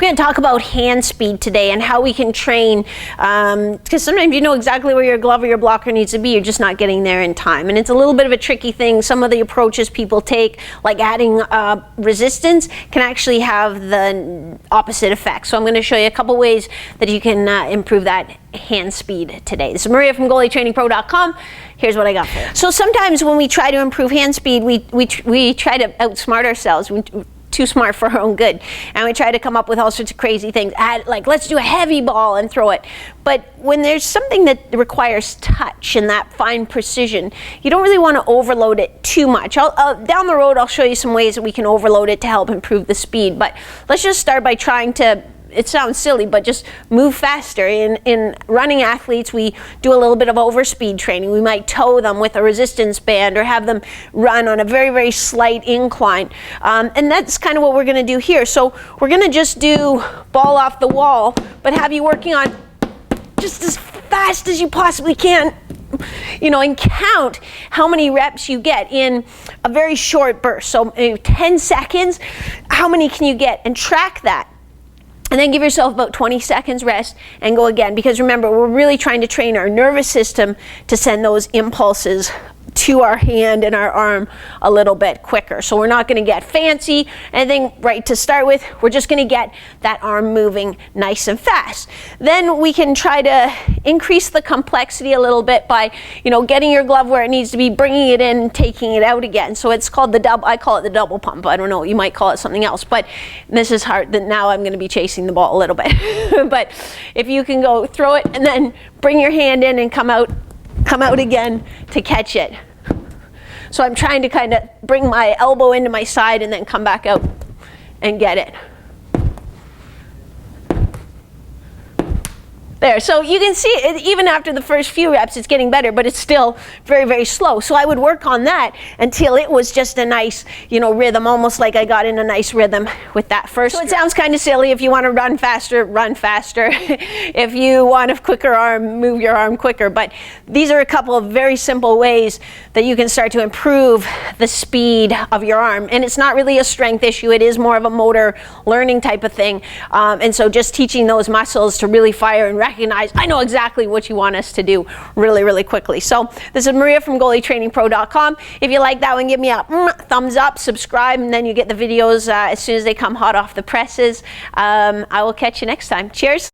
We're going to talk about hand speed today and how we can train, because sometimes you know exactly where your glove or your blocker needs to be, you're just not getting there in time. And it's a little bit of a tricky thing. Some of the approaches people take, like adding resistance, can actually have the opposite effect. So I'm going to show you a couple ways that you can improve that hand speed today. This is Maria from goalietrainingpro.com. Here's what I got for you. So sometimes when we try to improve hand speed, we try to outsmart ourselves. We're too smart for our own good, and we try to come up with all sorts of crazy things. Like, let's do a heavy ball and throw it. But when there's something that requires touch and that fine precision, you don't really want to overload it too much. Down the road, I'll show you some ways that we can overload it to help improve the speed. But let's just start by trying to, it sounds silly, but just move faster. In running athletes, we do a little bit of overspeed training. We might tow them with a resistance band or have them run on a very, very slight incline. And that's kind of what we're going to do here. So we're going to just do ball off the wall, but have you working on just as fast as you possibly can. You know, and count how many reps you get in a very short burst. So 10 seconds, how many can you get? And track that. And then give yourself about 20 seconds rest and go again. Because remember, we're really trying to train our nervous system to send those impulses to our hand and our arm a little bit quicker. So we're not going to get fancy anything right to start with. We're just going to get that arm moving nice and fast. Then we can try to increase the complexity a little bit by, you know, getting your glove where it needs to be, bringing it in, and taking it out again. So it's called the double. I call it the double pump. I don't know. You might call it something else. But this is hard. That now I'm going to be chasing the ball a little bit. But if you can go throw it and then bring your hand in and come out again to catch it. So I'm trying to kind of bring my elbow into my side and then come back out and get it. There, so you can see it, even after the first few reps, it's getting better, but it's still very, very slow. So I would work on that until it was just a nice, you know, rhythm, almost like I got in a nice rhythm with that first. So it sounds kind of silly. If you want to run faster, run faster. If you want a quicker arm, move your arm quicker. But these are a couple of very simple ways that you can start to improve the speed of your arm. And it's not really a strength issue. It is more of a motor learning type of thing. And so just teaching those muscles to really fire and recognize, I know exactly what you want us to do really, really quickly. So this is Maria from goalietrainingpro.com. If you like that one, give me a thumbs up, subscribe, and then you get the videos as soon as they come hot off the presses. I will catch you next time. Cheers.